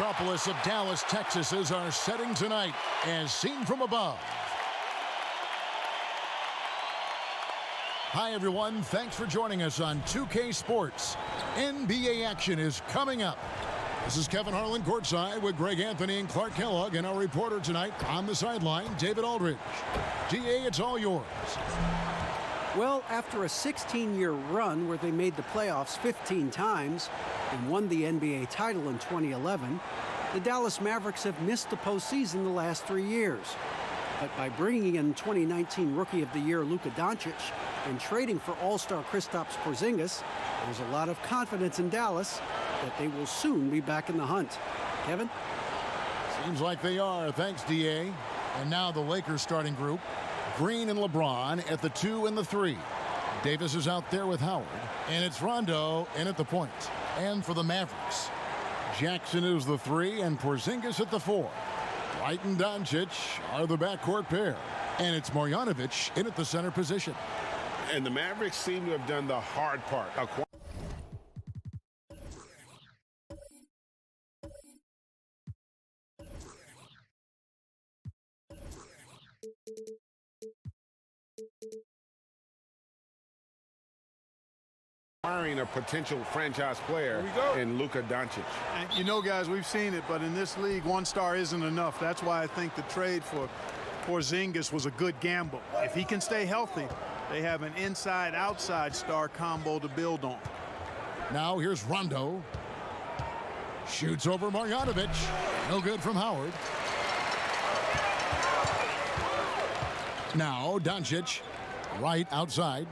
metropolis of Dallas, Texas is our setting tonight, as seen from above. Hi, everyone. Thanks for joining us on 2K Sports. NBA action is coming up. This is Kevin Harlan courtside with Greg Anthony and Clark Kellogg, and our reporter tonight on the sideline, David Aldridge. DA, it's all yours. Well, after a 16-year run where they made the playoffs 15 times and won the NBA title in 2011, the Dallas Mavericks have missed the postseason the last 3 years. But by bringing in 2019 Rookie of the Year Luka Doncic and trading for All-Star Kristaps Porzingis, there's a lot of confidence in Dallas that they will soon be back in the hunt. Kevin? Seems like they are. Thanks, DA. And now the Lakers starting group. Green and LeBron at the 2 and the 3. Davis is out there with Howard. And it's Rondo in at the point. And for the Mavericks, Jackson is the 3 and Porzingis at the 4. White and Doncic are the backcourt pair. And it's Marjanovic in at the center position. And the Mavericks seem to have done the hard part. Acquiring a potential franchise player in Luka Doncic. And you know, guys, we've seen it, but in this league, one star isn't enough. That's why I think the trade for Porzingis was a good gamble. If he can stay healthy, they have an inside-outside star combo to build on. Now here's Rondo. Shoots over Marjanovic. No good from Howard. Now Doncic, right outside.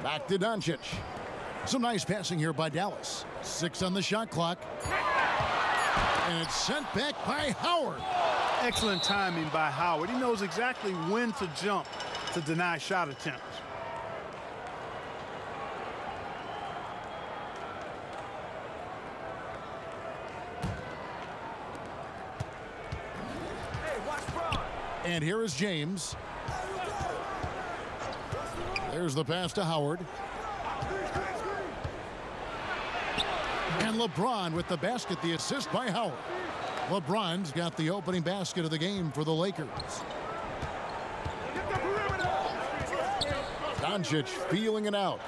Back to Doncic. Some nice passing here by Dallas. 6 on the shot clock. And it's sent back by Howard. Excellent timing by Howard. He knows exactly when to jump to deny shot attempts. And here is James. There's the pass to Howard. And LeBron with the basket, the assist by Howard. LeBron's got the opening basket of the game for the Lakers. Doncic feeling it out.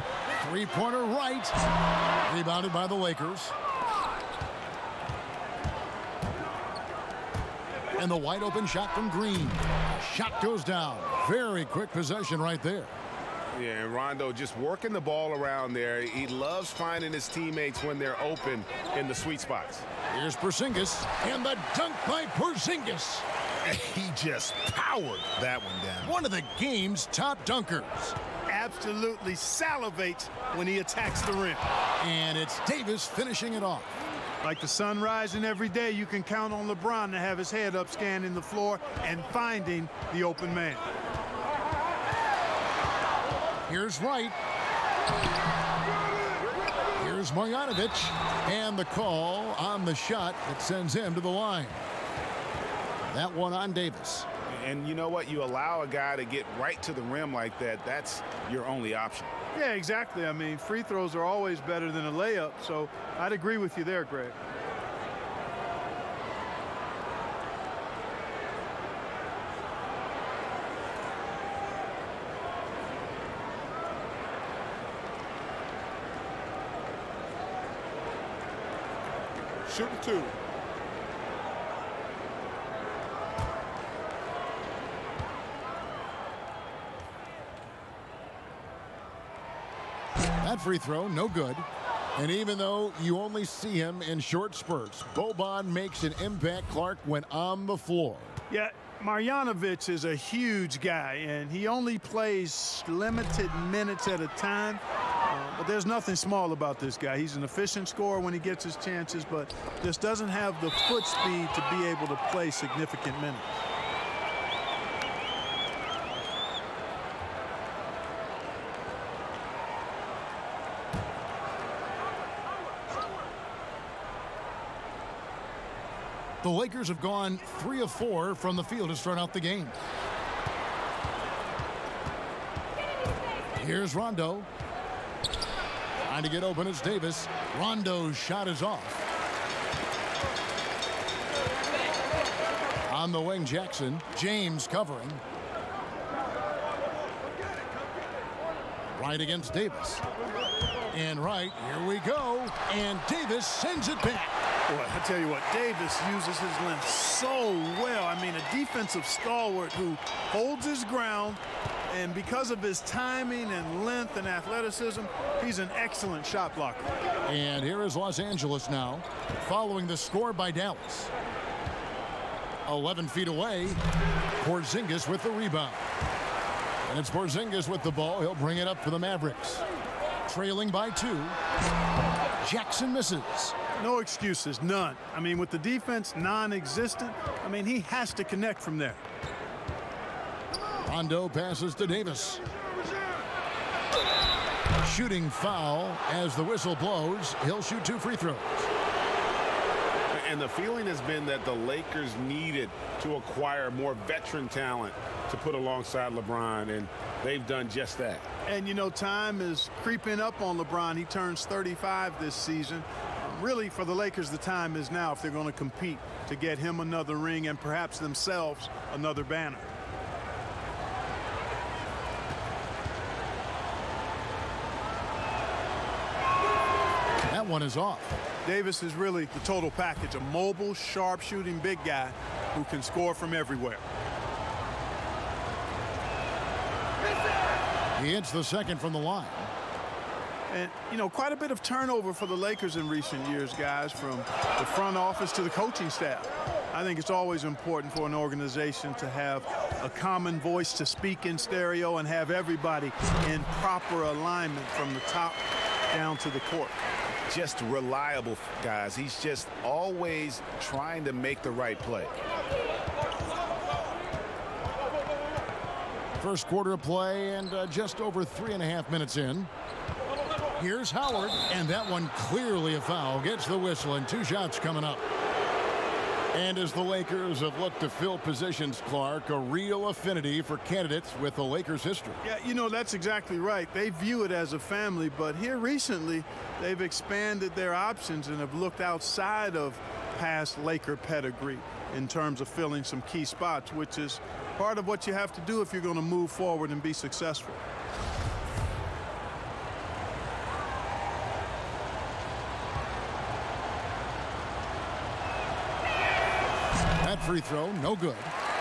Three-pointer right. Rebounded by the Lakers. And the wide open shot from Green. Shot goes down. Very quick possession right there. Yeah, and Rondo just working the ball around there. He loves finding his teammates when they're open in the sweet spots. Here's Porzingis, and the dunk by Porzingis. He just powered that one down. One of the game's top dunkers. Absolutely salivates when he attacks the rim. And it's Davis finishing it off. Like the sun rising every day, you can count on LeBron to have his head up scanning the floor and finding the open man. Here's Wright. Here's Marjanovic. And the call on the shot that sends him to the line. That one on Davis. And you know what? You allow a guy to get right to the rim like that, that's your only option. Yeah, exactly. I mean, free throws are always better than a layup, so I'd agree with you there, Greg. Shoot the 2. That free throw, no good. And even though you only see him in short spurts, Boban makes an impact, Clark, when on the floor. Yeah, Marjanovic is a huge guy, and he only plays limited minutes at a time. But there's nothing small about this guy. He's an efficient scorer when he gets his chances, but just doesn't have the foot speed to be able to play significant minutes. The Lakers have gone 3 of 4 from the field to start out the game. Here's Rondo. Trying to get open is Davis. Rondo's shot is off. On the wing, Jackson. James covering. Right against Davis. And right, here we go. And Davis sends it back. Boy, I tell you what, Davis uses his length so well. I mean, a defensive stalwart who holds his ground, and because of his timing and length and athleticism, he's an excellent shot blocker. And here is Los Angeles now, following the score by Dallas. 11 feet away, Porzingis with the rebound. And it's Porzingis with the ball. He'll bring it up for the Mavericks. Trailing by 2. Jackson misses. No excuses, none. I mean, with the defense non-existent, I mean, he has to connect from there. Rondo passes to Davis. Shooting foul as the whistle blows. He'll shoot 2 free throws. And the feeling has been that the Lakers needed to acquire more veteran talent to put alongside LeBron, and they've done just that. And, you know, time is creeping up on LeBron. He turns 35 this season. Really, for the Lakers, the time is now if they're going to compete to get him another ring and perhaps themselves another banner. That one is off. Davis is really the total package, a mobile, sharp-shooting big guy who can score from everywhere. He hits the second from the line. And, you know, quite a bit of turnover for the Lakers in recent years, guys, from the front office to the coaching staff. I think it's always important for an organization to have a common voice to speak in stereo and have everybody in proper alignment from the top down to the court. Just reliable, guys. He's just always trying to make the right play. First quarter of play and just over 3.5 minutes in. Here's Howard, and that one clearly a foul. Gets the whistle, and 2 shots coming up. And as the Lakers have looked to fill positions, Clark, a real affinity for candidates with the Lakers' history. Yeah, you know, that's exactly right. They view it as a family, but here recently, they've expanded their options and have looked outside of past Laker pedigree in terms of filling some key spots, which is part of what you have to do if you're going to move forward and be successful. That free throw, no good.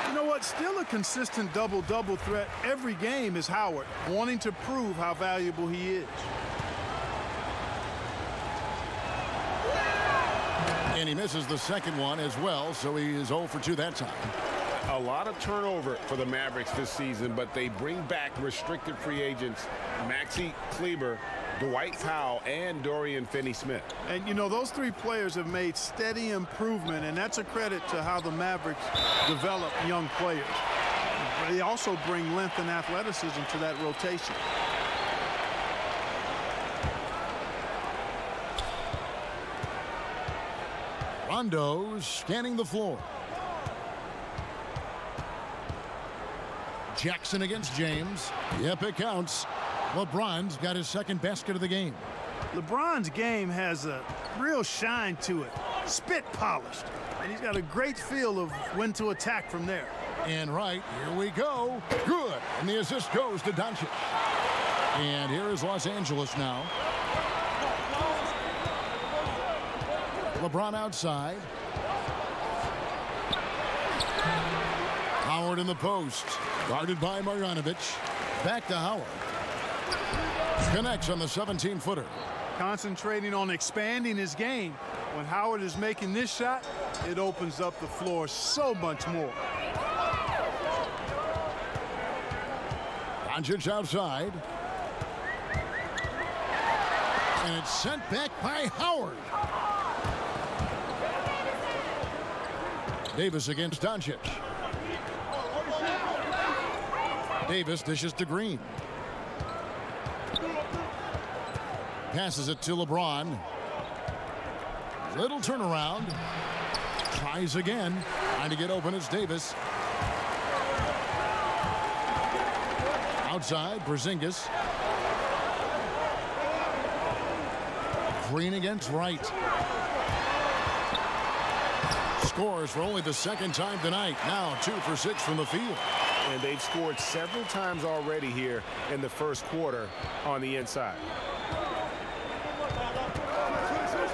You know what? Still a consistent double-double threat every game is Howard, wanting to prove how valuable he is. And he misses the second one as well, so he is 0 for 2 that time. A lot of turnover for the Mavericks this season, but they bring back restricted free agents Maxi Kleber, Dwight Powell, and Dorian Finney-Smith. And, you know, those 3 players have made steady improvement, and that's a credit to how the Mavericks develop young players. They also bring length and athleticism to that rotation. Rondo scanning the floor. Jackson against James. Yep, it counts. LeBron's got his second basket of the game. LeBron's game has a real shine to it, spit polished, and he's got a great feel of when to attack from there. And right, here we go. Good. And the assist goes to Doncic. And here is Los Angeles now. LeBron outside. Howard in the post. Guarded by Marjanovic. Back to Howard. Connects on the 17-footer. Concentrating on expanding his game. When Howard is making this shot, it opens up the floor so much more. Doncic outside. And it's sent back by Howard. Davis against Doncic. Davis dishes to Green. Passes it to LeBron. Little turnaround. Tries again. Trying to get open is Davis. Outside, Porzingis. Green against Wright. Scores for only the second time tonight. Now 2 for 6 from the field. And they've scored several times already here in the first quarter on the inside.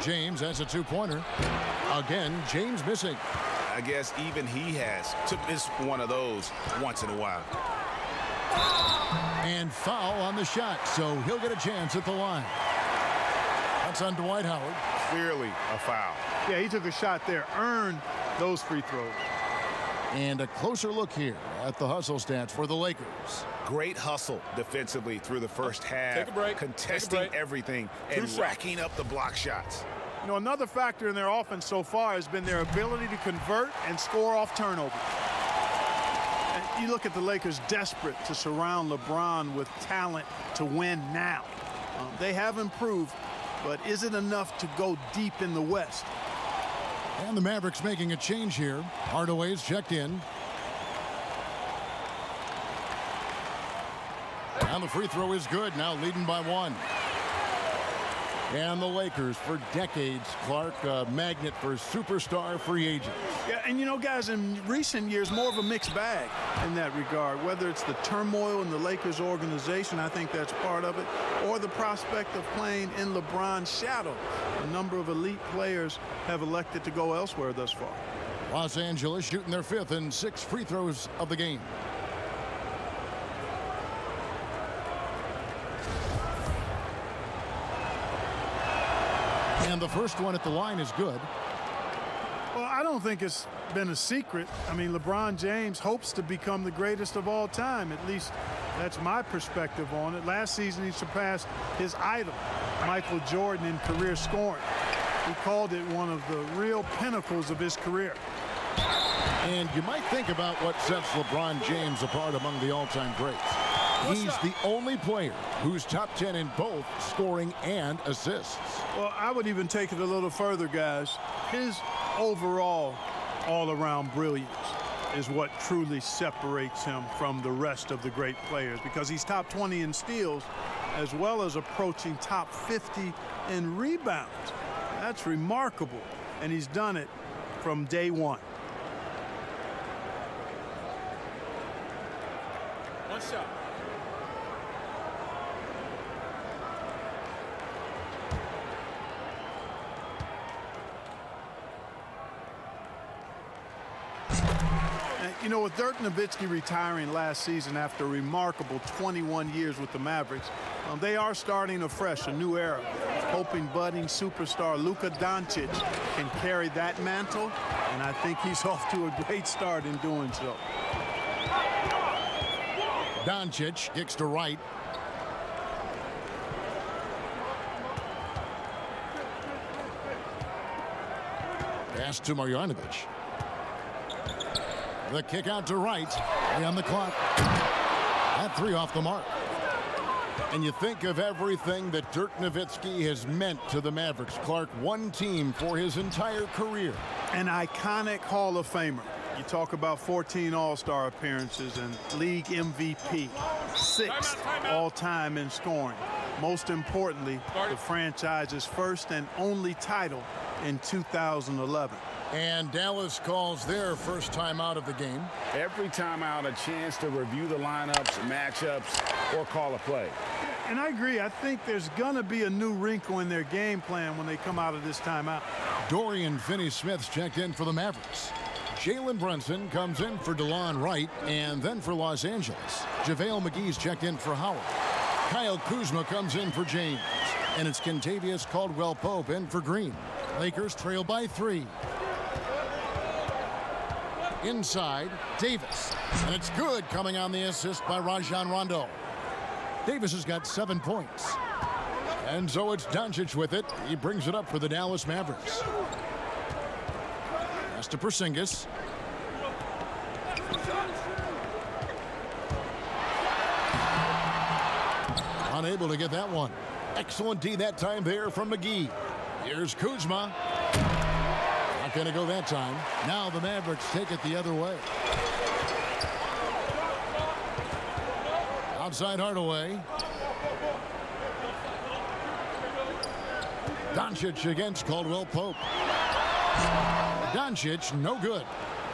James has a two-pointer. Again, James missing. I guess even he has to miss one of those once in a while. And foul on the shot, so he'll get a chance at the line. That's on Dwight Howard. Clearly a foul. Yeah, he took a shot there, earned those free throws. And a closer look here at the hustle stats for the Lakers. Great hustle defensively through the first half. Take a break. Contesting everything and racking up the block shots. You know, another factor in their offense so far has been their ability to convert and score off turnovers. And you look at the Lakers desperate to surround LeBron with talent to win now. They have improved, but is it enough to go deep in the West? And the Mavericks making a change here. Hardaway's checked in. And the free throw is good, now leading by 1. And the Lakers, for decades, Clark, a magnet for superstar free agents. Yeah, and you know, guys, in recent years, more of a mixed bag in that regard. Whether it's the turmoil in the Lakers organization, I think that's part of it, or the prospect of playing in LeBron's shadow. A number of elite players have elected to go elsewhere thus far. Los Angeles shooting their 5th and 6th free throws of the game. And the first one at the line is good. Well, I don't think it's been a secret. I mean, LeBron James hopes to become the greatest of all time. At least that's my perspective on it. Last season, he surpassed his idol, Michael Jordan, in career scoring. He called it one of the real pinnacles of his career. And you might think about what sets LeBron James apart among the all-time greats. He's the only player who's top 10 in both scoring and assists. Well, I would even take it a little further, guys. His overall all-around brilliance is what truly separates him from the rest of the great players, because he's top 20 in steals as well as approaching top 50 in rebounds. That's remarkable, and he's done it from day one. One shot. You know, with Dirk Nowitzki retiring last season after a remarkable 21 years with the Mavericks, they are starting afresh, a new era, hoping budding superstar Luka Doncic can carry that mantle, and I think he's off to a great start in doing so. Doncic kicks to Wright. Pass to Marjanovic. The kick out to Wright. 3 on the clock. That 3 off the mark. And you think of everything that Dirk Nowitzki has meant to the Mavericks. Clark, one team for his entire career. An iconic Hall of Famer. You talk about 14 All-Star appearances and league MVP. 6th all-time in scoring. Most importantly, the franchise's first and only title in 2011. And Dallas calls their first timeout of the game. Every timeout, a chance to review the lineups, matchups, or call a play. And I agree. I think there's going to be a new wrinkle in their game plan when they come out of this timeout. Dorian Finney-Smith's checked in for the Mavericks. Jalen Brunson comes in for DeLon Wright and then for Los Angeles. JaVale McGee's checked in for Howard. Kyle Kuzma comes in for James. And it's Kentavious Caldwell-Pope in for Green. Lakers trail by 3. Inside, Davis. And it's good, coming on the assist by Rajon Rondo. Davis has got 7 points. And so it's Doncic with it. He brings it up for the Dallas Mavericks. Pass to Porzingis. Unable to get that one. Excellent D that time there from McGee. Here's Kuzma. Not going to go that time. Now the Mavericks take it the other way. Outside Hardaway. Doncic against Caldwell Pope. Doncic, no good.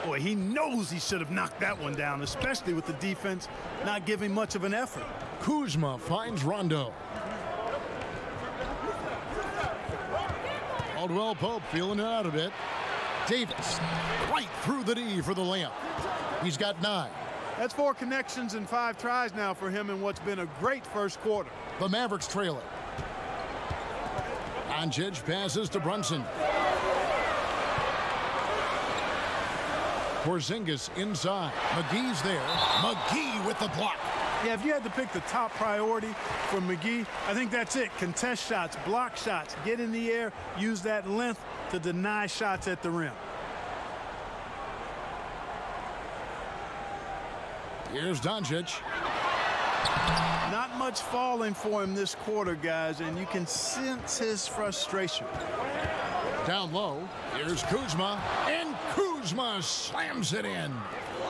Boy, he knows he should have knocked that one down, especially with the defense not giving much of an effort. Kuzma finds Rondo. Caldwell Pope feeling it out a bit. Davis right through the D for the layup. He's got 9. That's 4 connections and 5 tries now for him in what's been a great first quarter. The Mavericks trail it. Doncic passes to Brunson. Porzingis inside. McGee's there. McGee with the block. Yeah, if you had to pick the top priority for McGee, I think that's it. Contest shots, block shots, get in the air, use that length to deny shots at the rim. Here's Doncic. Not much falling for him this quarter, guys, and you can sense his frustration. Down low. Here's Kuzma. And Kuzma slams it in.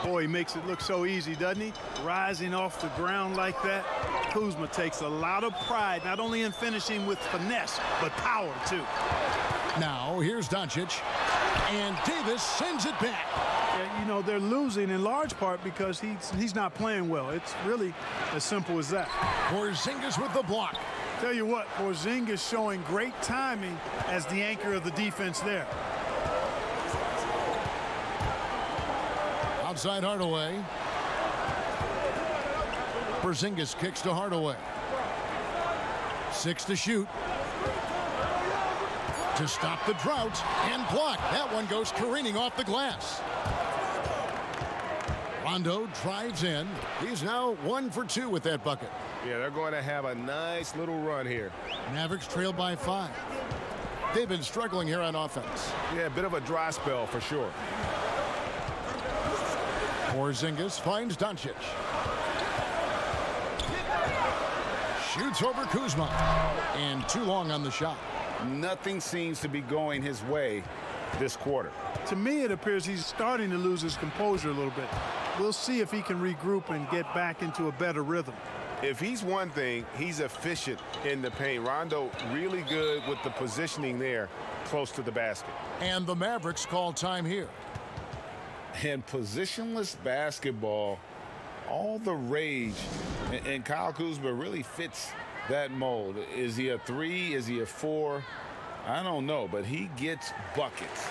Boy, he makes it look so easy, doesn't he? Rising off the ground like that. Kuzma takes a lot of pride, not only in finishing with finesse, but power, too. Now, here's Doncic. And Davis sends it back. Yeah, you know, they're losing in large part because he's not playing well. It's really as simple as that. Porzingis with the block. Tell you what, Porzingis showing great timing as the anchor of the defense there. Outside Hardaway. Porzingis kicks to Hardaway. 6 to shoot. To stop the drought and block. That one goes careening off the glass. Rondo drives in. He's now 1 for 2 with that bucket. Yeah, they're going to have a nice little run here. Mavericks trail by 5. They've been struggling here on offense. Yeah, a bit of a dry spell for sure. Porzingis finds Doncic. Shoots over Kuzma. And too long on the shot. Nothing seems to be going his way this quarter. To me, it appears he's starting to lose his composure a little bit. We'll see if he can regroup and get back into a better rhythm. If he's one thing, he's efficient in the paint. Rondo really good with the positioning there close to the basket. And the Mavericks call time here. And positionless basketball, all the rage. And Kyle Kuzma really fits that mold. Is he a 3? Is he a 4? I don't know, but he gets buckets.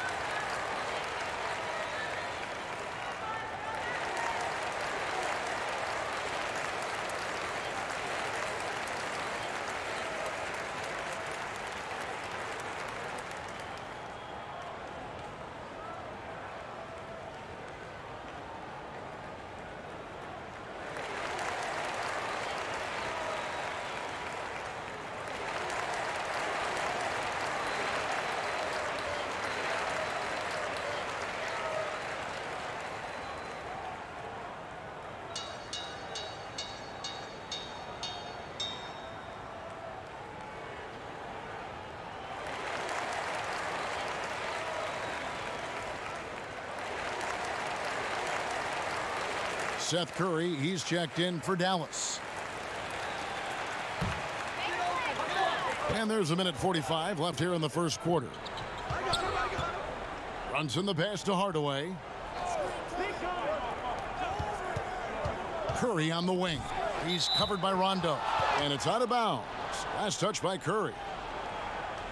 Seth Curry, he's checked in for Dallas. And there's 1:45 left here in the first quarter. Runs in the pass to Hardaway. Curry on the wing. He's covered by Rondo. And it's out of bounds. Last touch by Curry.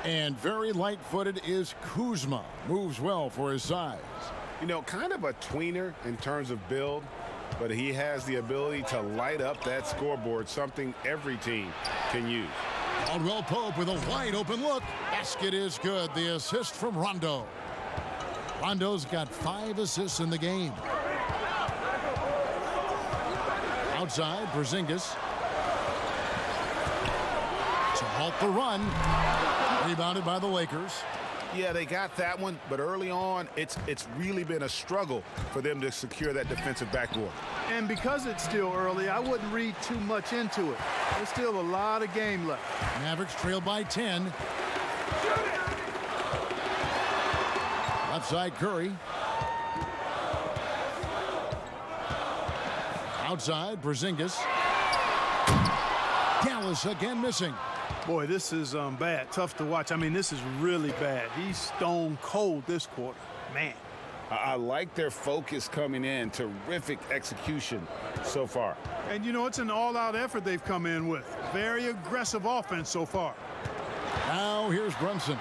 And very light-footed is Kuzma. Moves well for his size. You know, kind of a tweener in terms of build, but he has the ability to light up that scoreboard, something every team can use. Caldwell Pope with a wide-open look. Basket is good. The assist from Rondo. Rondo's got 5 assists in the game. Outside, Porzingis. To halt the run. Rebounded by the Lakers. Yeah, they got that one, but early on, it's really been a struggle for them to secure that defensive backboard. And because it's still early, I wouldn't read too much into it. There's still a lot of game left. Mavericks trail by 10. Left side, Curry. Outside, Porzingis. Dallas again missing. Boy, this is bad. Tough to watch. I mean, this is really bad. He's stone cold this quarter. Man. I like their focus coming in. Terrific execution so far. And, you know, it's an all-out effort they've come in with. Very aggressive offense so far. Now here's Brunson.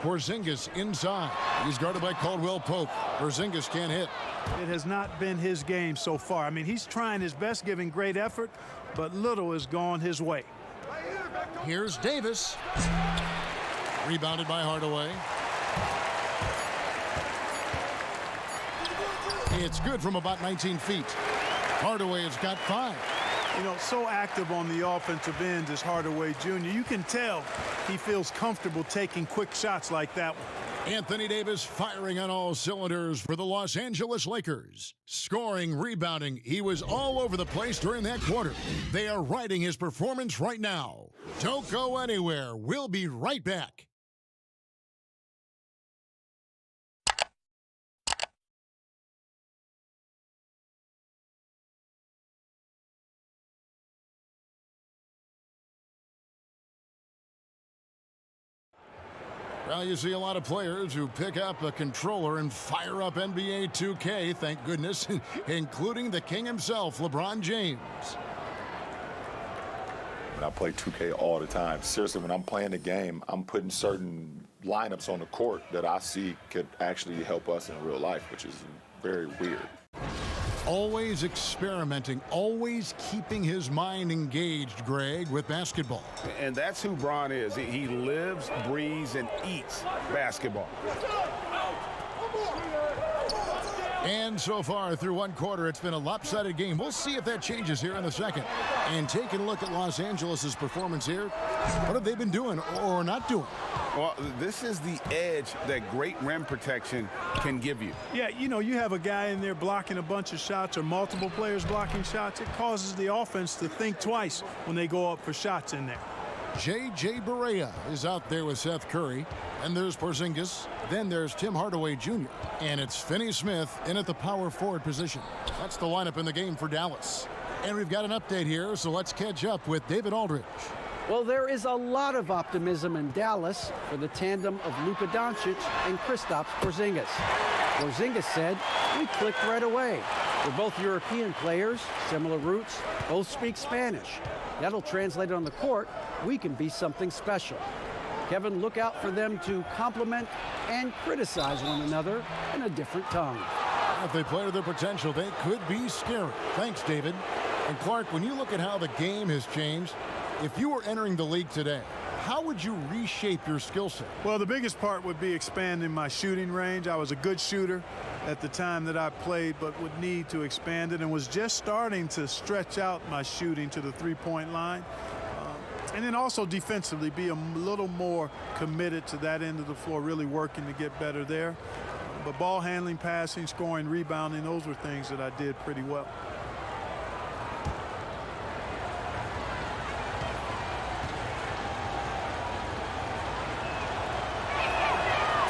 Porzingis inside. He's guarded by Caldwell Pope. Porzingis can't hit. It has not been his game so far. I mean, he's trying his best, giving great effort, but little has gone his way. Here's Davis. Rebounded by Hardaway. It's good from about 19 feet. Hardaway has got 5. You know, so active on the offensive end is Hardaway Jr. You can tell he feels comfortable taking quick shots like that one. Anthony Davis firing on all cylinders for the Los Angeles Lakers. Scoring, rebounding, he was all over the place during that quarter. They are riding his performance right now. Don't go anywhere. We'll be right back. Well, you see a lot of players who pick up a controller and fire up NBA 2K, thank goodness, including the king himself, LeBron James. I play 2K all the time. Seriously, when I'm playing the game, I'm putting certain lineups on the court that I see could actually help us in real life, which is very weird. Always experimenting, always keeping his mind engaged, Greg, with basketball. And that's who Bron is. He lives, breathes, and eats basketball. And so far, through one quarter, it's been a lopsided game. We'll see if that changes here in a second. And taking a look at Los Angeles' performance here, what have they been doing or not doing? Well, this is the edge that great rim protection can give you. Yeah, you know, you have a guy in there blocking a bunch of shots or multiple players blocking shots. It causes the offense to think twice when they go up for shots in there. J.J. Barea is out there with Seth Curry. And there's Porzingis. Then there's Tim Hardaway Jr. And it's Finney-Smith in at the power forward position. That's the lineup in the game for Dallas. And we've got an update here, so let's catch up with David Aldridge. Well, there is a lot of optimism in Dallas for the tandem of Luka Doncic and Kristaps Porzingis. Porzingis said, "We clicked right away. We're both European players, similar roots, both speak Spanish. That'll translate on the court. We can be something special." Kevin, look out for them to compliment and criticize one another in a different tongue. If they play to their potential, they could be scary. Thanks, David. And Clark, when you look at how the game has changed, if you were entering the league today, how would you reshape your skill set? Well, the biggest part would be expanding my shooting range. I was a good shooter at the time that I played, but would need to expand it and was just starting to stretch out my shooting to the three-point line. And then also defensively, be a little more committed to that end of the floor, really working to get better there. But ball handling, passing, scoring, rebounding, those were things that I did pretty well.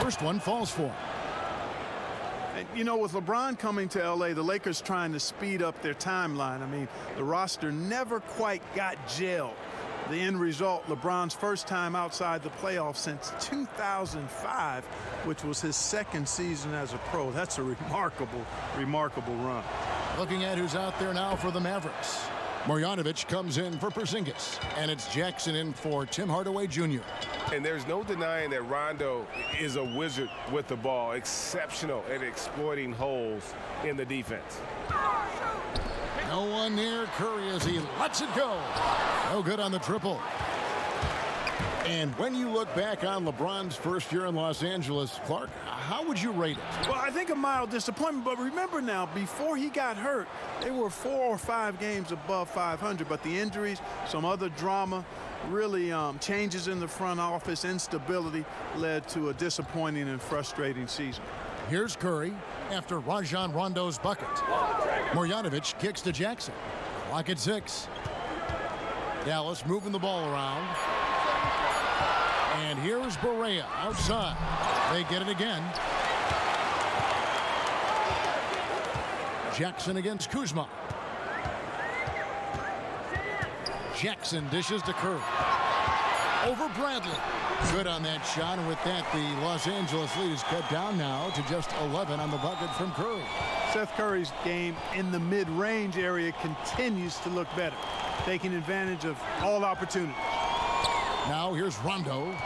First one falls for him. And, you know, with LeBron coming to L.A., the Lakers trying to speed up their timeline. I mean, the roster never quite got gelled. The end result, LeBron's first time outside the playoffs since 2005, which was his second season as a pro. That's a remarkable run. Looking at who's out there now for the Mavericks. Marjanovic comes in for Porzingis, and it's Jackson in for Tim Hardaway Jr. And there's no denying that Rondo is a wizard with the ball, exceptional at exploiting holes in the defense. No one near Curry as he lets it go. No good on the triple. And when you look back on LeBron's first year in Los Angeles, Clark, how would you rate it? Well, I think a mild disappointment, but remember now, before he got hurt, they were 4 or 5 games above 500, but the injuries, some other drama, really changes in the front office, instability led to a disappointing and frustrating season. Here's Curry after Rajon Rondo's bucket. Marjanovic kicks to Jackson. Clock at 6. Dallas moving the ball around. And here's Barea outside. They get it again. Jackson against Kuzma. Jackson dishes to Curry. Over Bradley. Good on that shot, and with that, the Los Angeles lead is cut down now to just 11 on the bucket from Curry. Seth Curry's game in the mid-range area continues to look better, taking advantage of all opportunities. Now here's Rondo.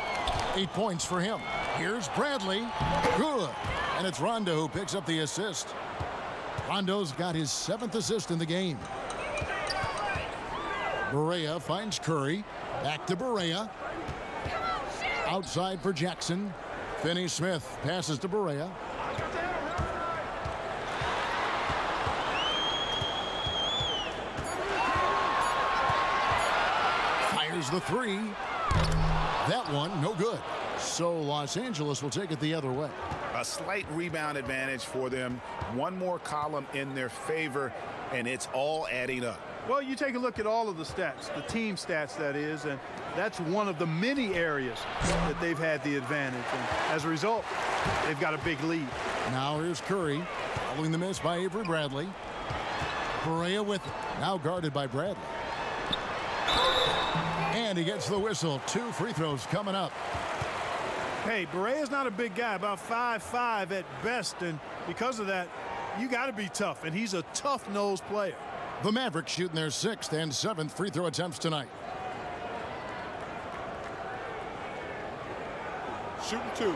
8 points for him. Here's Bradley. Good. And it's Rondo who picks up the assist. Rondo's got his 7th assist in the game. Barea finds Curry. Back to Barea. Outside for Jackson. Finney-Smith passes to Barea. Fires the three. That one, no good. So Los Angeles will take it the other way. A slight rebound advantage for them. One more column in their favor, and it's all adding up. Well, you take a look at all of the stats, the team stats, that is, and that's one of the many areas that they've had the advantage. And as a result, they've got a big lead. Now here's Curry, following the miss by Avery Bradley. Barea with it, now guarded by Bradley. And he gets the whistle. 2 free throws coming up. Hey, Barea's not a big guy, about 5'5" at best, and because of that, you got to be tough, and he's a tough-nosed player. The Mavericks shooting their 6th and 7th free throw attempts tonight. Shooting 2.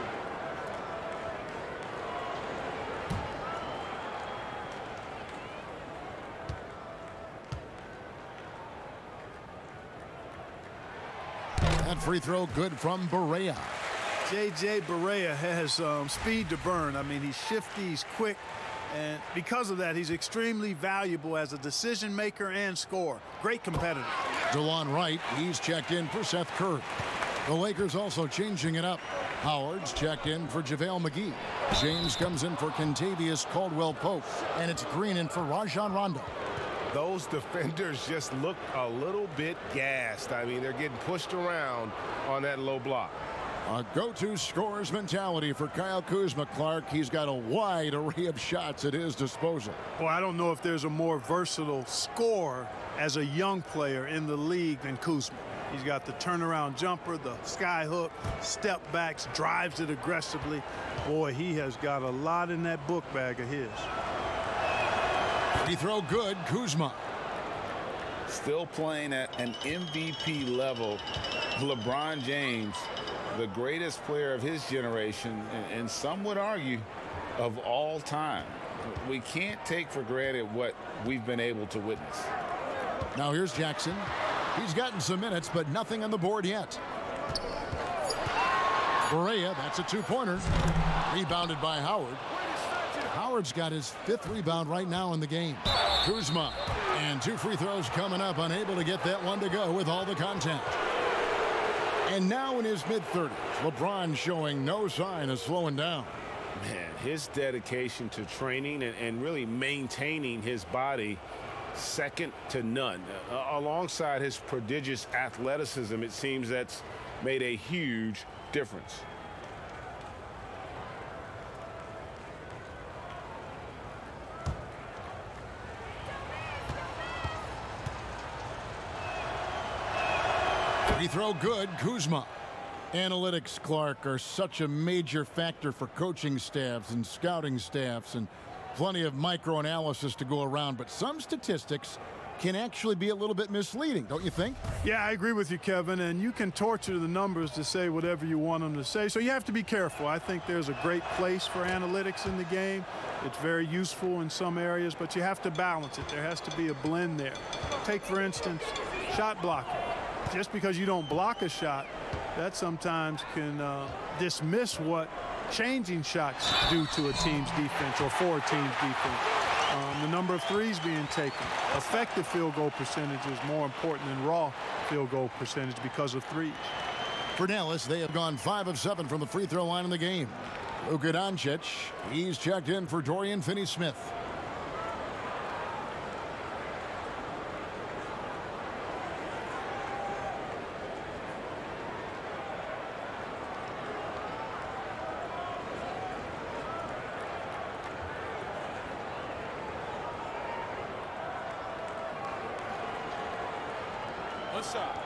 That free throw good from Barea. J.J. Barea has speed to burn. I mean, he's shifty, he's quick, and because of that, he's extremely valuable as a decision maker and scorer. Great competitor. DeLon Wright, he's checked in for Seth Curry. The Lakers also changing it up. Howard's checked in for JaVale McGee. James comes in for Kentavious Caldwell-Pope, and it's Green in for Rajon Rondo. Those defenders just look a little bit gassed. I mean, they're getting pushed around on that low block. A go-to scorer's mentality for Kyle Kuzma. Clark, he's got a wide array of shots at his disposal. Boy, I don't know if there's a more versatile scorer as a young player in the league than Kuzma. He's got the turnaround jumper, the sky hook, step backs, drives it aggressively. Boy, he has got a lot in that book bag of his. Free throw good, Kuzma. Still playing at an MVP level. LeBron James, the greatest player of his generation, and some would argue of all time. We can't take for granted what we've been able to witness. Now here's Jackson. He's gotten some minutes, but nothing on the board yet. Barea, that's a 2-pointer. Rebounded by Howard. Howard's got his 5th rebound right now in the game. Kuzma, and 2 free throws coming up, unable to get that one to go with all the contact. And now in his mid-30s, LeBron showing no sign of slowing down. Man, his dedication to training and really maintaining his body, second to none. Alongside his prodigious athleticism, it seems that's made a huge difference. Free throw good, Kuzma. Analytics, Clark, are such a major factor for coaching staffs and scouting staffs, and plenty of micro-analysis to go around, but some statistics can actually be a little bit misleading, don't you think? Yeah, I agree with you, Kevin, and you can torture the numbers to say whatever you want them to say, so you have to be careful. I think there's a great place for analytics in the game. It's very useful in some areas, but you have to balance it. There has to be a blend there. Take, for instance, shot blocking. Just because you don't block a shot, that sometimes can dismiss what changing shots do to a team's defense or for a team's defense. The number of threes being taken. Effective field goal percentage is more important than raw field goal percentage because of threes. For Dallas, they have gone 5 of 7 from the free throw line in the game. Luka Doncic, he's checked in for Dorian Finney-Smith. left side.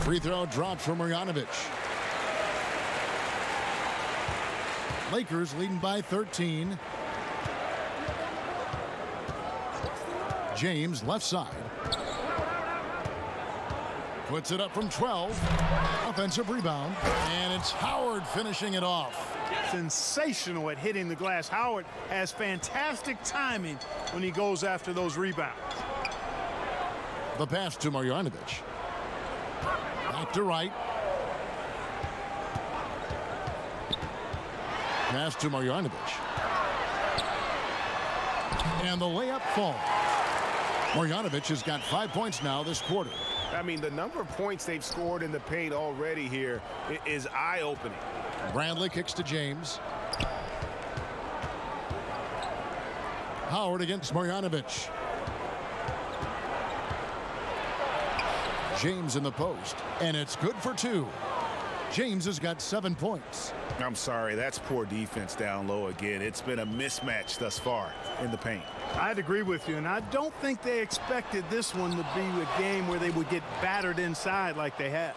Free throw drops from Marjanovic. Lakers leading by 13. James left side. Puts it up from 12. Offensive rebound. And it's Howard finishing it off. Sensational at hitting the glass. Howard has fantastic timing when he goes after those rebounds. The pass to Marjanovic. Back to right. Pass to Marjanovic. And the layup falls. Marjanovic has got 5 points now this quarter. I mean, the number of points they've scored in the paint already here is eye-opening. Bradley kicks to James. Howard against Marjanovic. James in the post, and it's good for 2. James has got 7 points. I'm sorry, that's poor defense down low again. It's been a mismatch thus far in the paint. I'd agree with you, and I don't think they expected this one to be a game where they would get battered inside like they had.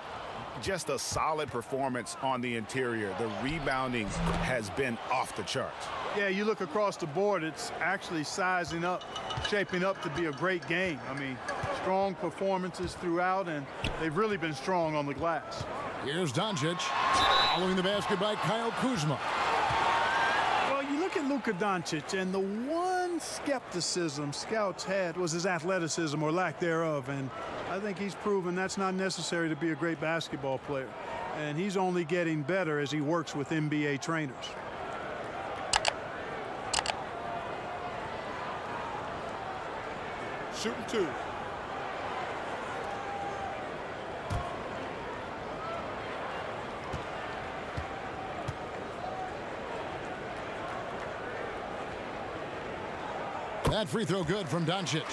Just a solid performance on the interior. The rebounding has been off the charts. Yeah, you look across the board, it's actually sizing up, shaping up to be a great game. I mean, strong performances throughout, and they've really been strong on the glass. Here's Doncic, following the basket by Kyle Kuzma. Well, you look at Luka Doncic, and the one skepticism scouts had was his athleticism or lack thereof, and I think he's proven that's not necessary to be a great basketball player. And he's only getting better as he works with NBA trainers. Shooting 2. That free throw good from Doncic.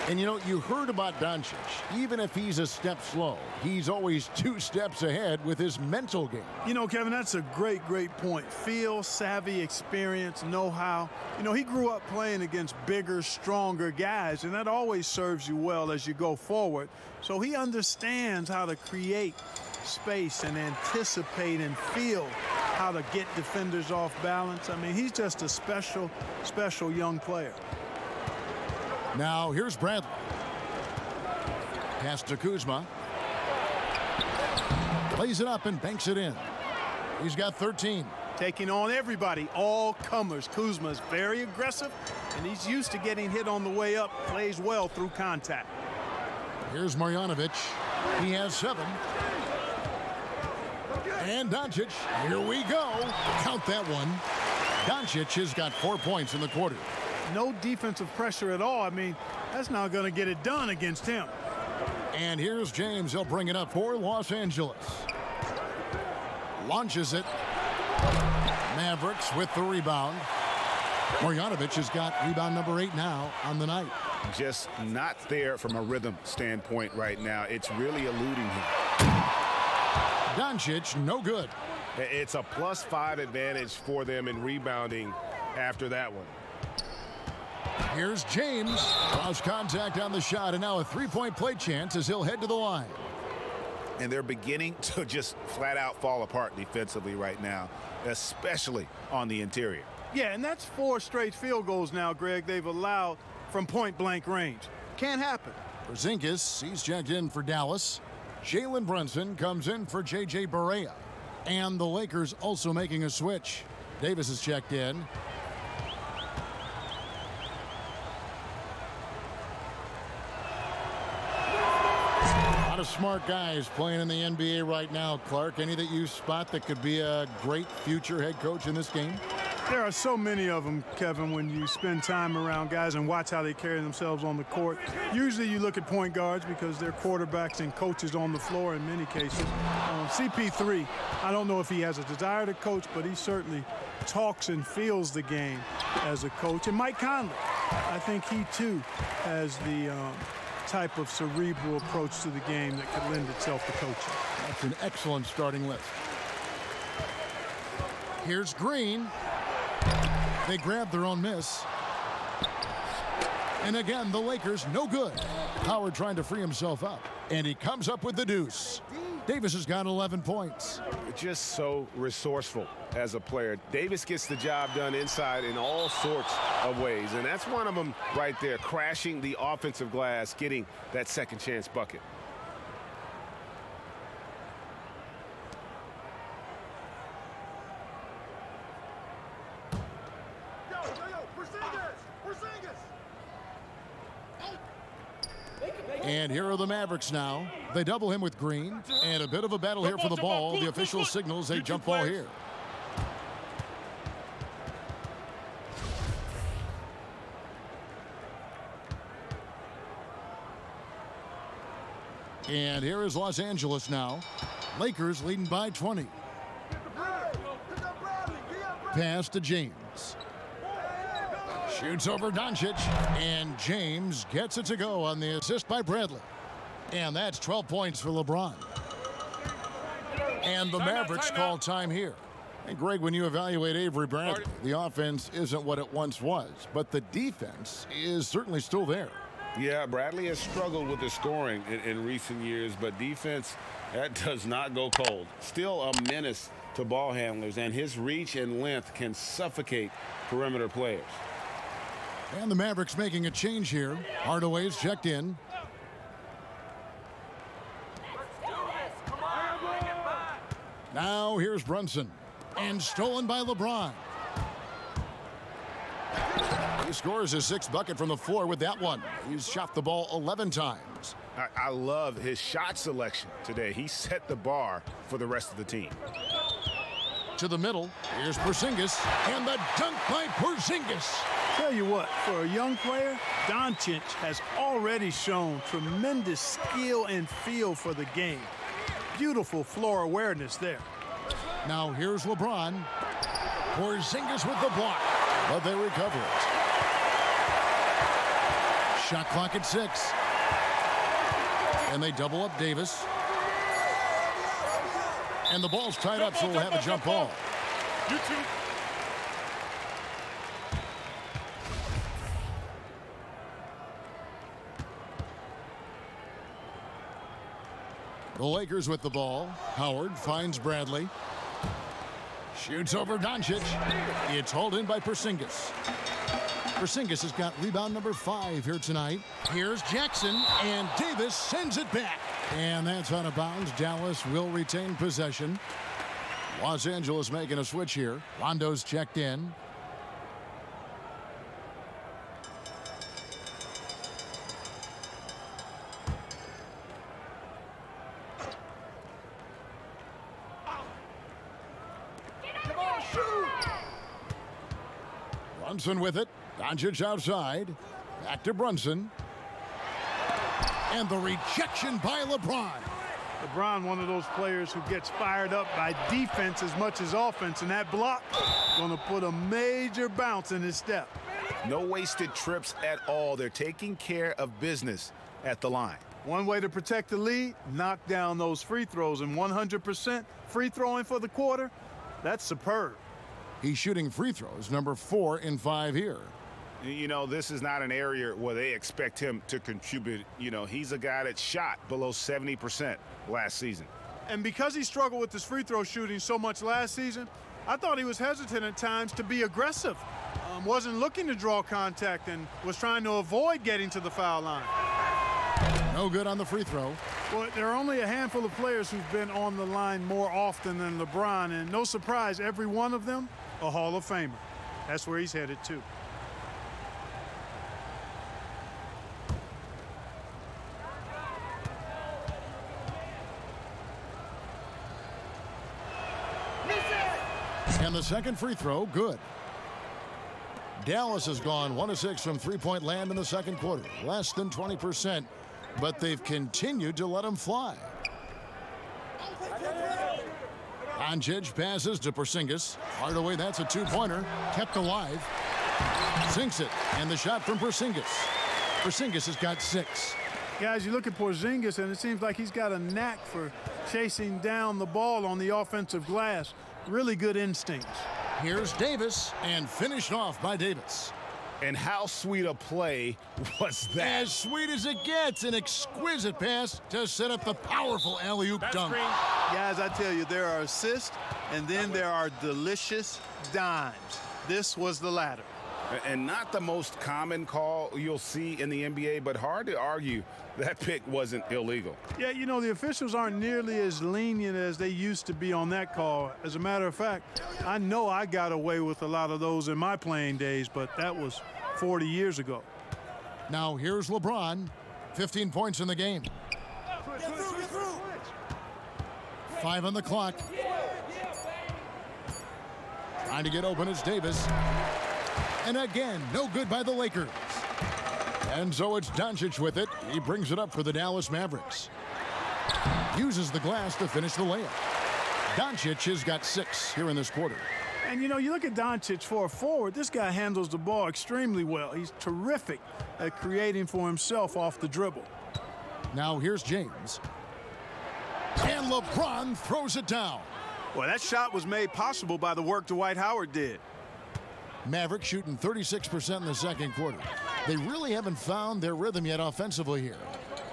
And you know, you heard about Doncic. Even if he's a step slow, he's always 2 steps ahead with his mental game. You know, Kevin, that's a great point. Feel, savvy, experience, know-how. You know, he grew up playing against bigger, stronger guys, and that always serves you well as you go forward. So he understands how to create space and anticipate and feel how to get defenders off balance. I mean, he's just a special young player. Now, here's Bradley. Pass to Kuzma. Plays it up and banks it in. He's got 13. Taking on everybody, all comers. Kuzma's very aggressive, and he's used to getting hit on the way up. Plays well through contact. Here's Marjanovic. He has 7. And Doncic, here we go. Count that one. Doncic has got 4 points in the quarter. No defensive pressure at all. I mean, that's not going to get it done against him. And here's James. He'll bring it up for Los Angeles. Launches it. Mavericks with the rebound. Marjanovic has got rebound number 8 now on the night. Just not there from a rhythm standpoint right now. It's really eluding him. Doncic, no good. It's a +5 advantage for them in rebounding after that one. Here's James. Lost contact on the shot, and now a 3-point play chance as he'll head to the line. And they're beginning to just flat out fall apart defensively right now, especially on the interior. Yeah, and that's 4 straight field goals now, Greg, they've allowed from point-blank range. Can't happen. Porzingis, he's checked in for Dallas. Jalen Brunson comes in for J.J. Barea. And the Lakers also making a switch. Davis is checked in. A lot of smart guys playing in the NBA right now, Clark. Any that you spot that could be a great future head coach in this game? There are so many of them, Kevin, when you spend time around guys and watch how they carry themselves on the court. Usually you look at point guards because they're quarterbacks and coaches on the floor in many cases. CP3, I don't know if he has a desire to coach, but he certainly talks and feels the game as a coach. And Mike Conley, I think he too has the type of cerebral approach to the game that could lend itself to coaching. That's an excellent starting list. Here's Green. They grab their own miss. And again, the Lakers no good. Howard trying to free himself up. And he comes up with the deuce. Davis has got 11 points. Just so resourceful as a player. Davis gets the job done inside in all sorts of ways. And that's one of them right there, crashing the offensive glass, getting that second chance bucket. And here are the Mavericks now. They double him with Green. And a bit of a battle here for the ball. The official signals a jump ball here. And here is Los Angeles now. Lakers leading by 20. Pass to James. Shoots over Doncic, and James gets it to go on the assist by Bradley. And that's 12 points for LeBron. And the Mavericks call time here. And Greg, when you evaluate Avery Bradley, the offense isn't what it once was, but the defense is certainly still there. Yeah, Bradley has struggled with the scoring in recent years, but defense, that does not go cold. Still a menace to ball handlers, and his reach and length can suffocate perimeter players. And the Mavericks making a change here. Hardaway's checked in. Now here's Brunson. And stolen by LeBron. He scores his sixth bucket from the floor with that one. He's shot the ball 11 times. I love his shot selection today. He set the bar for the rest of the team. To the middle. Here's Porzingis. And the dunk by Porzingis. Tell you what, for a young player, Doncic has already shown tremendous skill and feel for the game. Beautiful floor awareness there. Now here's LeBron. Porzingis with the block, but they recover it. Shot clock at 6. And they double up Davis. And the ball's tied up, so we'll have a jump ball. The Lakers with the ball. Howard finds Bradley. Shoots over Doncic. It's hauled in by Porzingis. Porzingis has got rebound number 5 here tonight. Here's Jackson, and Davis sends it back. And that's out of bounds. Dallas will retain possession. Los Angeles making a switch here. Rondo's checked in. Brunson with it. Doncic outside. Back to Brunson. And the rejection by LeBron. LeBron, one of those players who gets fired up by defense as much as offense, and that block going to put a major bounce in his step. No wasted trips at all. They're taking care of business at the line. One way to protect the lead, knock down those free throws, and 100% free throwing for the quarter, that's superb. He's shooting free throws, number 4 in 5 here. You know, this is not an area where they expect him to contribute. You know, he's a guy that shot below 70% last season. And because he struggled with his free throw shooting so much last season, I thought he was hesitant at times to be aggressive. Wasn't looking to draw contact and was trying to avoid getting to the foul line. No good on the free throw. Well, there are only a handful of players who've been on the line more often than LeBron, and no surprise, every one of them a Hall of Famer. That's where he's headed to. And the second free throw, good. Dallas has gone 1 of 6 from three-point land in the second quarter, less than 20%, but they've continued to let them fly. Doncic passes to Porzingis. Hardaway, that's a two-pointer, kept alive. Sinks it, and the shot from Porzingis. Porzingis has got 6. Guys, you look at Porzingis, and it seems like he's got a knack for chasing down the ball on the offensive glass. really good instincts. Here's Davis, and finished off by Davis. And how sweet a play was that? As sweet as it gets, an exquisite pass to set up the powerful alley-oop dunk. Guys, I tell you, there are assists, and then there are delicious dimes. This was the latter. And not the most common call you'll see in the NBA, but hard to argue that pick wasn't illegal. Yeah, you know, the officials aren't nearly as lenient as they used to be on that call. As a matter of fact, I know I got away with a lot of those in my playing days, but that was 40 years ago. Now here's LeBron, 15 points in the game. 5 on the clock. Trying to get open is Davis. And again, no good by the Lakers. And so it's Doncic with it. He brings it up for the Dallas Mavericks. Uses the glass to finish the layup. Doncic has got 6 here in this quarter. And, you know, you look at Doncic for a forward, this guy handles the ball extremely well. He's terrific at creating for himself off the dribble. Now here's James. And LeBron throws it down. Well, that shot was made possible by the work Dwight Howard did. Mavericks shooting 36% in the second quarter. They really haven't found their rhythm yet offensively here.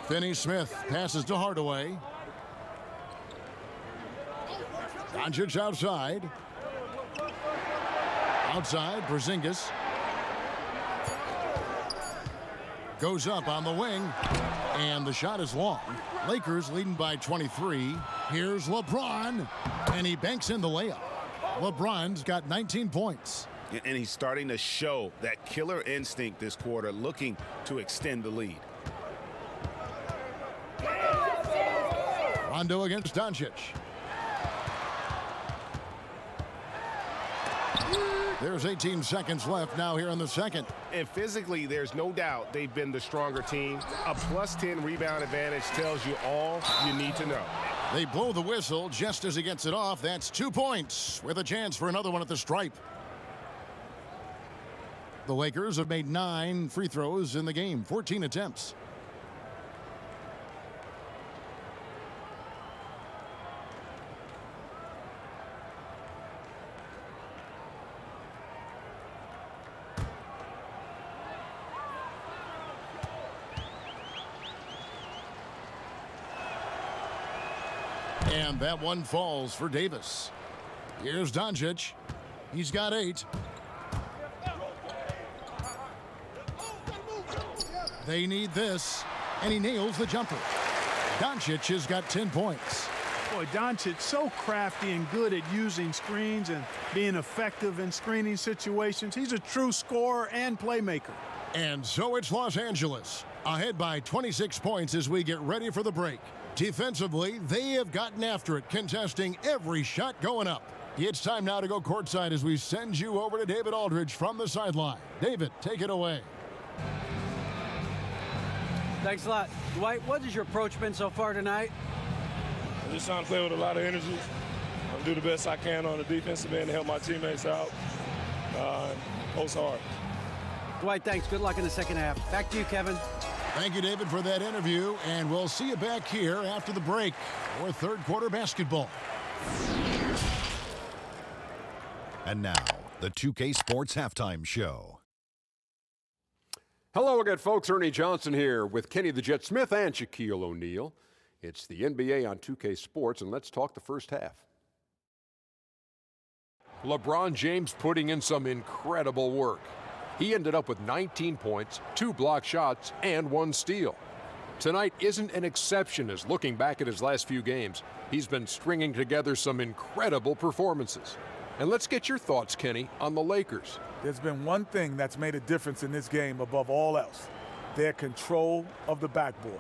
Finney-Smith passes to Hardaway. Doncic outside. Outside, Porzingis. Goes up on the wing. And the shot is long. Lakers leading by 23. Here's LeBron. And he banks in the layup. LeBron's got 19 points. And he's starting to show that killer instinct this quarter, looking to extend the lead. Rondo against Doncic. There's 18 seconds left now here in the second. And physically, there's no doubt they've been the stronger team. A +10 rebound advantage tells you all you need to know. They blow the whistle just as he gets it off. That's 2 points with a chance for another one at the stripe. The Lakers have made 9 free throws in the game, 14 attempts. And that one falls for Davis. Here's Doncic. He's got 8. They need this, and he nails the jumper. Doncic has got 10 points. Boy, Doncic so crafty and good at using screens and being effective in screening situations. He's a true scorer and playmaker. And so it's Los Angeles, ahead by 26 points as we get ready for the break. Defensively, they have gotten after it, contesting every shot going up. It's time now to go courtside as we send you over to David Aldridge from the sideline. David, take it away. Thanks a lot. Dwight, what has your approach been so far tonight? I'm just trying to play with a lot of energy. I'm do the best I can on the defensive end to help my teammates out. Post hard. Dwight, thanks. Good luck in the second half. Back to you, Kevin. Thank you, David, for that interview, and we'll see you back here after the break for third quarter basketball. And now, the 2K Sports Halftime Show. Hello again, folks. Ernie Johnson here with Kenny the Jet Smith and Shaquille O'Neal. It's the NBA on 2K Sports, and let's talk the first half. LeBron James putting in some incredible work. He ended up with 19 points, 2 block shots, and 1 steal. Tonight isn't an exception as looking back at his last few games, he's been stringing together some incredible performances. And let's get your thoughts, Kenny, on the Lakers. There's been one thing that's made a difference in this game above all else, their control of the backboard.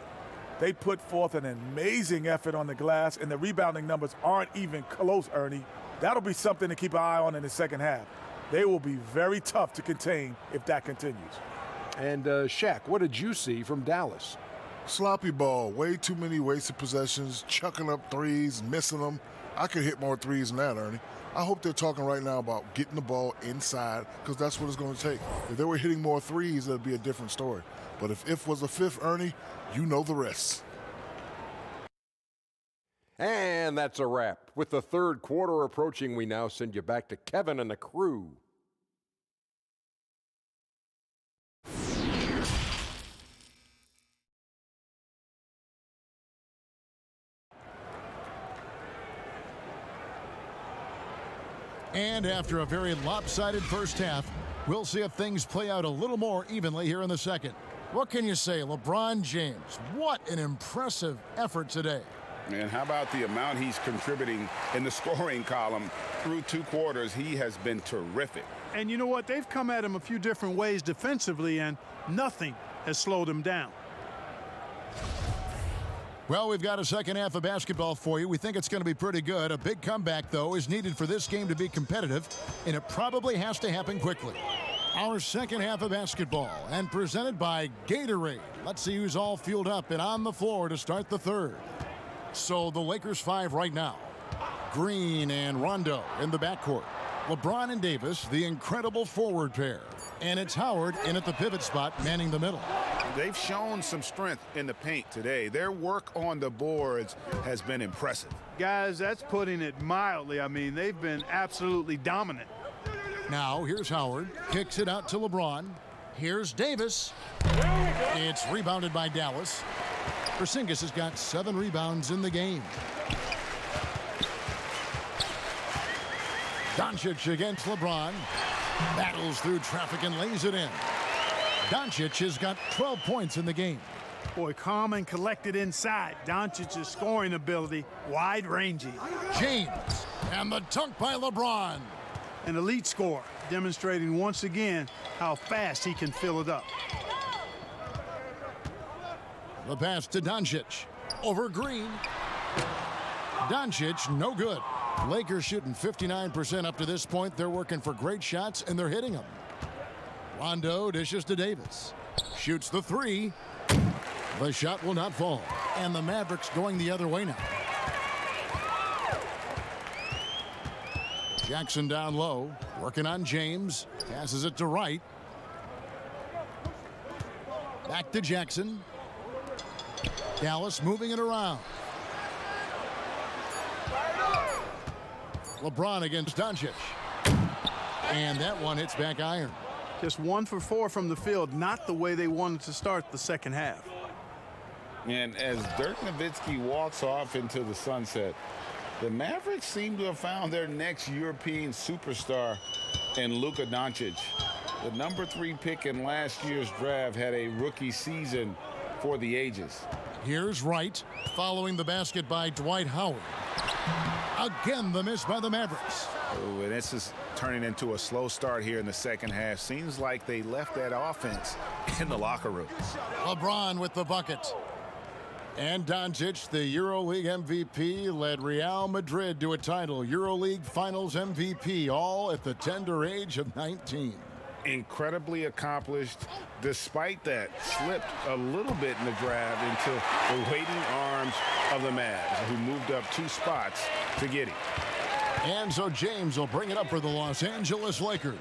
They put forth an amazing effort on the glass, and the rebounding numbers aren't even close, Ernie. That'll be something to keep an eye on in the second half. They will be very tough to contain if that continues. And Shaq, what did you see from Dallas? Sloppy ball, way too many wasted possessions, chucking up threes, missing them. I could hit more threes than that, Ernie. I hope they're talking right now about getting the ball inside because that's what it's going to take. If they were hitting more threes, it would be a different story. But if was a fifth, Ernie, you know the rest. And that's a wrap. With the third quarter approaching, we now send you back to Kevin and the crew. And after a very lopsided first half, we'll see if things play out a little more evenly here in the second. What can you say, LeBron James? What an impressive effort today. And how about the amount he's contributing in the scoring column through 2 quarters? He has been terrific. And you know what? They've come at him a few different ways defensively, and nothing has slowed him down. Well, we've got a second half of basketball for you. We think it's going to be pretty good. A big comeback, though, is needed for this game to be competitive, and it probably has to happen quickly. Our second half of basketball, and presented by Gatorade. Let's see who's all fueled up and on the floor to start the third. So the Lakers 5 right now. Green and Rondo in the backcourt. LeBron and Davis, the incredible forward pair. And it's Howard in at the pivot spot, manning the middle. They've shown some strength in the paint today. Their work on the boards has been impressive. Guys, that's putting it mildly. I mean, they've been absolutely dominant. Now, here's Howard. Kicks it out to LeBron. Here's Davis. It's rebounded by Dallas. Porzingis has got 7 rebounds in the game. Doncic against LeBron. Battles through traffic and lays it in. Doncic has got 12 points in the game. Boy, calm and collected inside. Doncic's scoring ability, wide-ranging. James, and the dunk by LeBron. An elite scorer, demonstrating once again how fast he can fill it up. The pass to Doncic. Over Green. Doncic, no good. Lakers shooting 59% up to this point. They're working for great shots, and they're hitting them. Rondo dishes to Davis. Shoots the 3. The shot will not fall. And the Mavericks going the other way now. Jackson down low, working on James. Passes it to Wright. Back to Jackson. Dallas moving it around. LeBron against Doncic. And that one hits back iron. Just 1 for 4 from the field, not the way they wanted to start the second half. And as Dirk Nowitzki walks off into the sunset, the Mavericks seem to have found their next European superstar in Luka Doncic. The number 3 pick in last year's draft had a rookie season for the ages. Here's Wright, following the basket by Dwight Howard. Again, the miss by the Mavericks. Oh, and this is turning into a slow start here in the second half. Seems like they left that offense in the locker room. LeBron with the bucket. And Doncic, the EuroLeague MVP, led Real Madrid to a title. EuroLeague Finals MVP, all at the tender age of 19. Incredibly accomplished. Despite that, slipped a little bit in the draft into the waiting arms of the Mavs, who moved up 2 spots to get him. And so James will bring it up for the Los Angeles Lakers.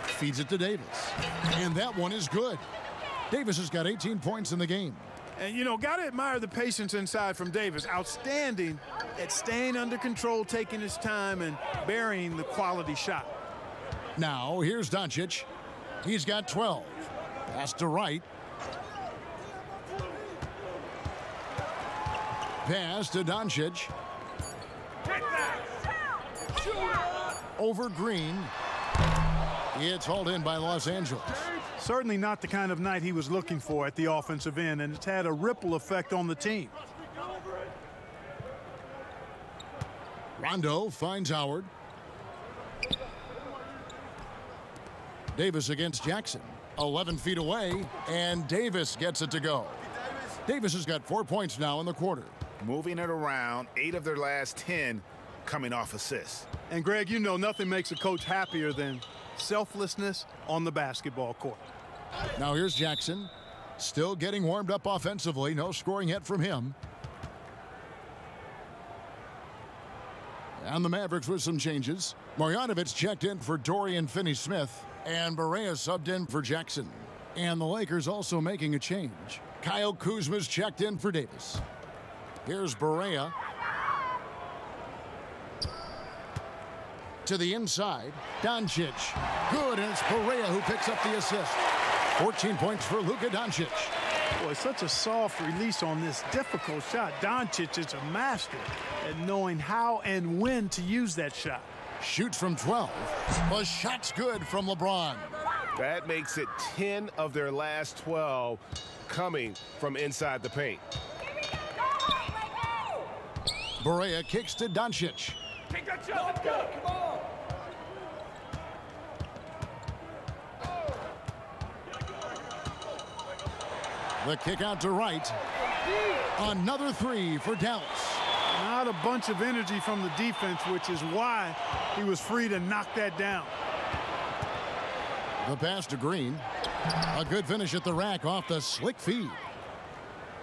Feeds it to Davis. And that one is good. Davis has got 18 points in the game. And, you know, got to admire the patience inside from Davis. Outstanding at staying under control, taking his time, and burying the quality shot. Now, here's Doncic. He's got 12. Pass to Wright. Pass to Doncic. Over Green. It's hauled in by Los Angeles. Certainly not the kind of night he was looking for at the offensive end, and it's had a ripple effect on the team. Rondo finds Howard. Davis against Jackson. 11 feet away, and Davis gets it to go. Davis has got 4 points now in the quarter. Moving it around, 8 of their last 10 coming off assists. And Greg, you know nothing makes a coach happier than selflessness on the basketball court. Now here's Jackson. Still getting warmed up offensively. No scoring yet from him. And the Mavericks with some changes. Marjanovic checked in for Dorian Finney-Smith. And Barea subbed in for Jackson. And the Lakers also making a change. Kyle Kuzma's checked in for Davis. Here's Barea. To the inside, Doncic. Good, and it's Barea who picks up the assist. 14 points for Luka Doncic. Boy, such a soft release on this difficult shot. Doncic is a master at knowing how and when to use that shot. Shoots from 12. The shot's good from LeBron. That makes it 10 of their last 12 coming from inside the paint. Barea kicks to Doncic. Take that shot. Let's go. Come on. The kick out to Wright. Another three for Dallas. Not a bunch of energy from the defense, which is why he was free to knock that down. The pass to Green. A good finish at the rack off the slick feed.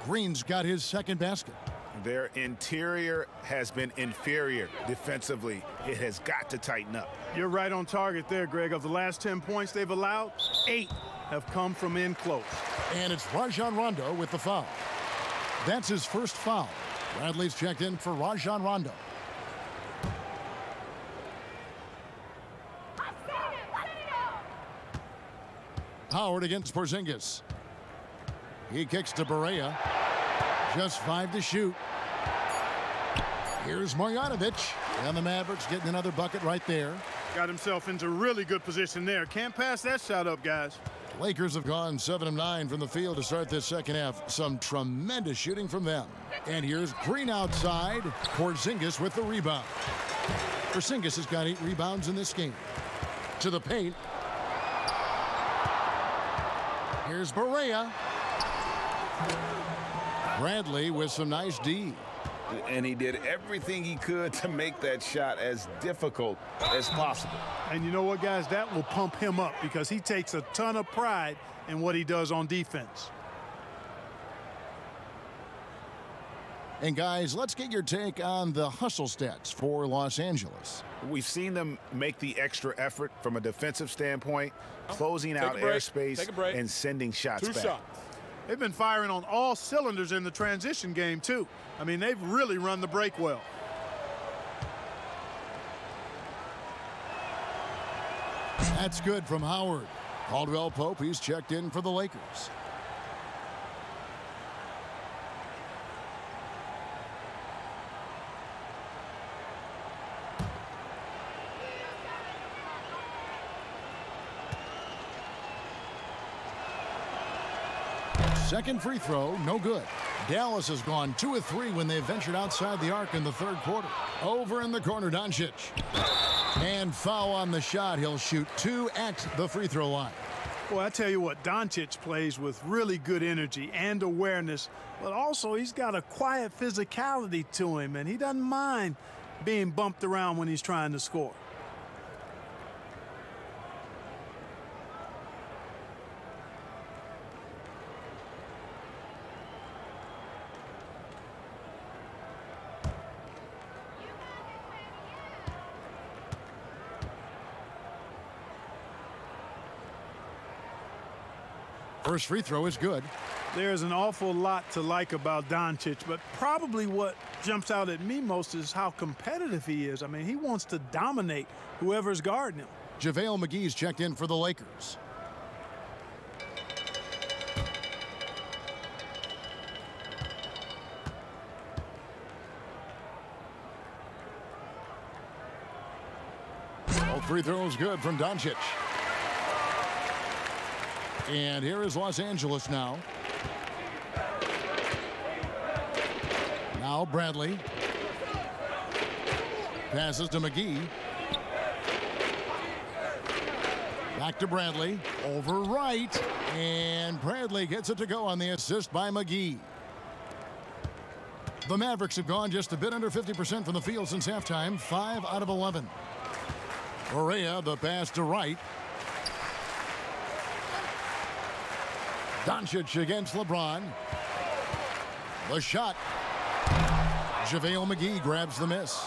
Green's got his second basket. Their interior has been inferior defensively. It has got to tighten up. You're right on target there, Greg. Of the last 10 points they've allowed, 8 have come from in close. And it's Rajon Rondo with the foul. That's his first foul. Bradley's checked in for Rajon Rondo. Howard against Porzingis. He kicks to Barea. Just 5 to shoot. Here's Marjanovic. And the Mavericks getting another bucket right there. Got himself into really good position there. Can't pass that shot up, guys. Lakers have gone 7 of 9 from the field to start this second half. Some tremendous shooting from them. And here's Green outside. Porzingis with the rebound. Porzingis has got 8 rebounds in this game. To the paint. Here's Barea. Bradley with some nice D. And he did everything he could to make that shot as difficult as possible. And you know what, guys? That will pump him up because he takes a ton of pride in what he does on defense. And guys, let's get your take on the hustle stats for Los Angeles. We've seen them make the extra effort from a defensive standpoint, closing out airspace and sending shots back. 2 shots. They've been firing on all cylinders in the transition game, too. I mean, they've really run the break well. That's good from Howard. Caldwell Pope, he's checked in for the Lakers. Second free throw, no good. Dallas has gone 2 of 3 when they ventured outside the arc in the third quarter. Over in the corner, Doncic. And foul on the shot. He'll shoot 2 at the free throw line. Well, I tell you what, Doncic plays with really good energy and awareness, but also he's got a quiet physicality to him, and he doesn't mind being bumped around when he's trying to score. First free throw is good. There's an awful lot to like about Doncic, but probably what jumps out at me most is how competitive he is. I mean, he wants to dominate whoever's guarding him. JaVale McGee's checked in for the Lakers. All free throws good from Doncic. And here is Los Angeles now. Now Bradley. Passes to McGee. Back to Bradley. Over Wright. And Bradley gets it to go on the assist by McGee. The Mavericks have gone just a bit under 50% from the field since halftime. 5 out of 11. Barea, the pass to Wright. Doncic against LeBron. The shot. JaVale McGee grabs the miss.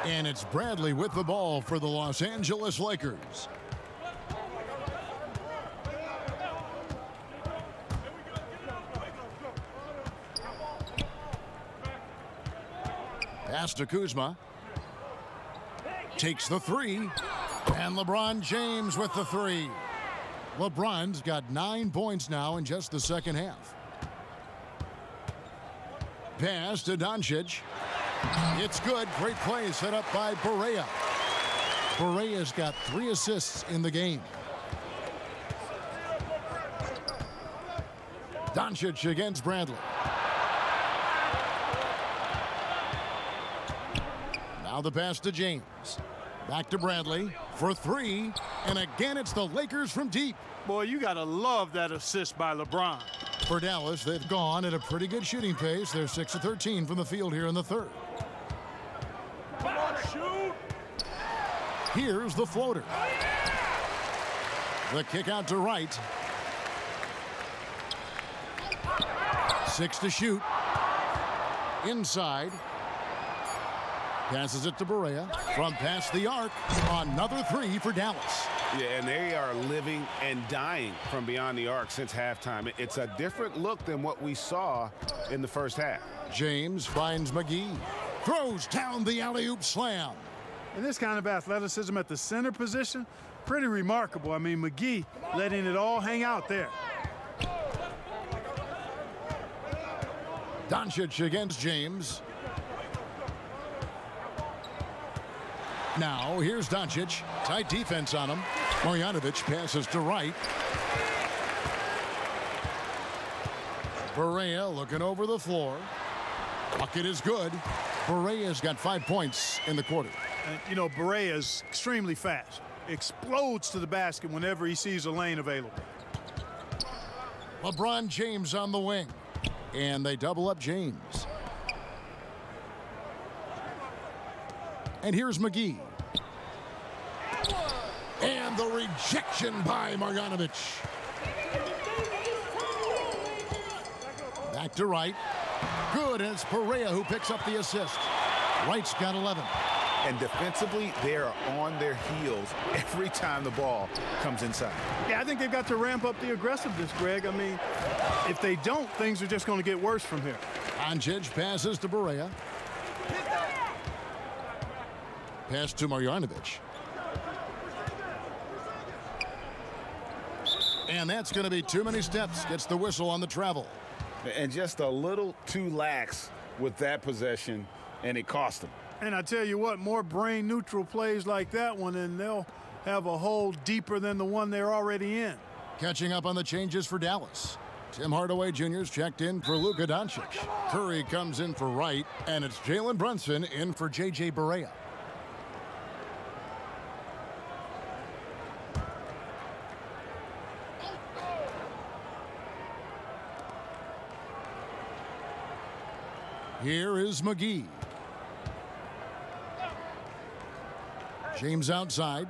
And it's Bradley with the ball for the Los Angeles Lakers. Pass to Kuzma. Takes the three. And LeBron James with the three. LeBron's got 9 points now in just the second half. Pass to Doncic. It's good. Great play set up by Barea. Barea's got 3 assists in the game. Doncic against Bradley. Now the pass to James. Back to Bradley for 3. And again, it's the Lakers from deep. Boy, you got to love that assist by LeBron. For Dallas, they've gone at a pretty good shooting pace. They're 6 of 13 from the field here in the third. Come on, shoot! Here's the floater. The kick out to Wright. 6 to shoot. Inside. Passes it to Barea. From past the arc. Another 3 for Dallas. Yeah, and they are living and dying from beyond the arc since halftime. It's a different look than what we saw in the first half. James finds McGee. Throws down the alley-oop slam. And this kind of athleticism at the center position, pretty remarkable. I mean, McGee letting it all hang out there. Doncic against James. Now, here's Doncic. Tight defense on him. Marjanovic passes to Wright. Barea looking over the floor. Bucket is good. Barea's got 5 points in the quarter. And, you know, Barea is extremely fast. Explodes to the basket whenever he sees a lane available. LeBron James on the wing. And they double up James. And here's McGee. And the rejection by Marjanovic. Back to Wright. Good, and it's Barea who picks up the assist. Wright's got 11. And defensively, they are on their heels every time the ball comes inside. Yeah, I think they've got to ramp up the aggressiveness, Greg. I mean, if they don't, things are just going to get worse from here. Doncic passes to Barea. Pass to Marjanovic. And that's going to be too many steps. Gets the whistle on the travel. And just a little too lax with that possession, and it cost them. And I tell you what, more brain-neutral plays like that one, and they'll have a hole deeper than the one they're already in. Catching up on the changes for Dallas. Tim Hardaway Jr.'s checked in for Luka Doncic. Curry comes in for Wright, and it's Jalen Brunson in for J.J. Barea. Here is McGee. James outside.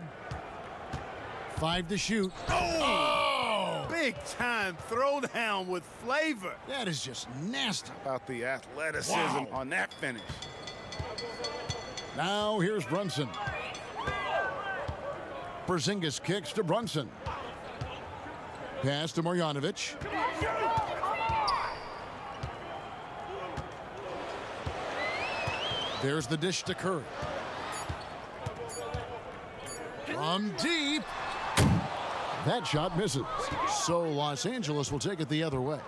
5 to shoot. Oh! Big time throwdown with flavor. That is just nasty. About the athleticism on that finish. Now here's Brunson. Porzingis kicks to Brunson. Pass to Marjanovic. There's the dish to Curry. From deep. That shot misses. So Los Angeles will take it the other way.